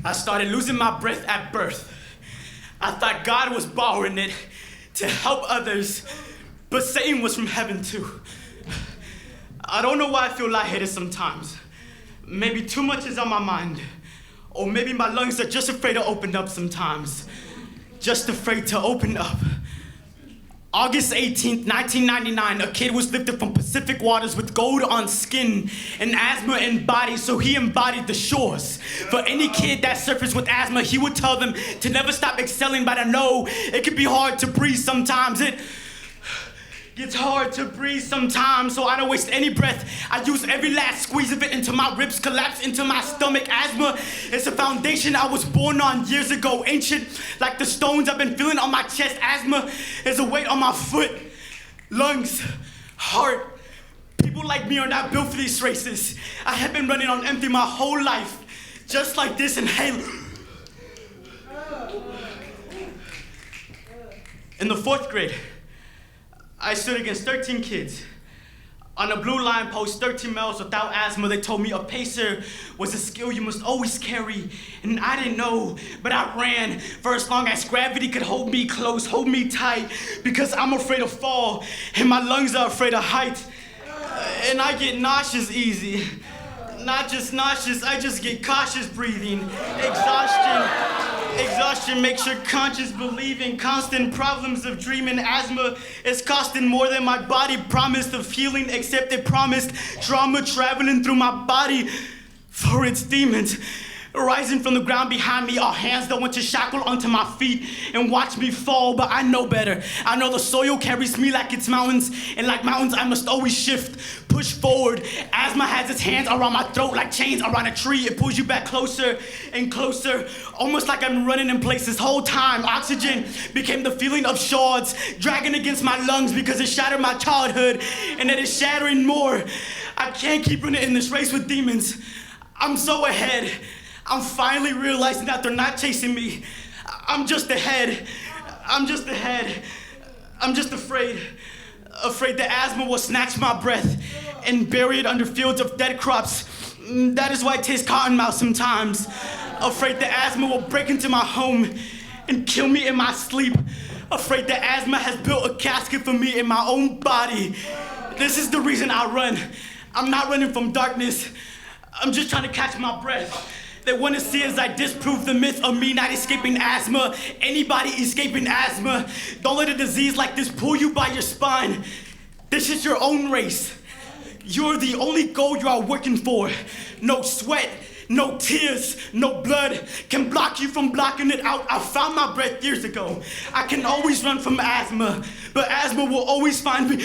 I started losing my breath at birth. I thought God was borrowing it to help others, but Satan was from heaven too. I don't know why I feel lightheaded sometimes. Maybe too much is on my mind. Or maybe my lungs are just afraid to open up sometimes. Just afraid to open up. August 18th, 1999, a kid was lifted from Pacific waters with gold on skin and asthma in body, so he embodied the shores. For any kid that surfaced with asthma, he would tell them to never stop excelling, but I know it can be hard to breathe sometimes. It's hard to breathe sometimes, so I don't waste any breath. I use every last squeeze of it until my ribs collapse into my stomach. Asthma is a foundation I was born on years ago. Ancient like the stones I've been feeling on my chest. Asthma is a weight on my foot, lungs, heart. People like me are not built for these races. I have been running on empty my whole life, just like this inhaler. In the 4th grade, I stood against 13 kids. On a blue line post, 13 males without asthma. They told me a pacer was a skill you must always carry. And I didn't know, but I ran for as long as gravity could hold me close, hold me tight, because I'm afraid to fall, and my lungs are afraid of height. And I get nauseous easy. Not just nauseous, I just get cautious breathing. Exhaustion makes your conscious believing. Constant problems of dreaming. Asthma is costing more than my body promised of healing, except it promised trauma traveling through my body for its demons. Rising from the ground behind me are hands that want to shackle onto my feet and watch me fall, but I know better. I know the soil carries me like it's mountains, and like mountains I must always shift, push forward. Asthma has its hands around my throat like chains around a tree. It pulls you back closer and closer, almost like I'm running in place this whole time. Oxygen became the feeling of shards, dragging against my lungs because it shattered my childhood, and it is shattering more. I can't keep running in this race with demons. I'm so ahead. I'm finally realizing that they're not chasing me. I'm just ahead. I'm just afraid that asthma will snatch my breath and bury it under fields of dead crops. That is why I taste cottonmouth sometimes. Afraid that asthma will break into my home and kill me in my sleep. Afraid that asthma has built a casket for me in my own body. This is the reason I run. I'm not running from darkness. I'm just trying to catch my breath. They want to see as I disprove the myth of me not escaping asthma. Anybody escaping asthma, don't let a disease like this pull you by your spine. This is your own race. You're the only goal you are working for. No sweat, no tears, no blood can block you from blocking it out. I found my breath years ago. I can always run from asthma, but asthma will always find me.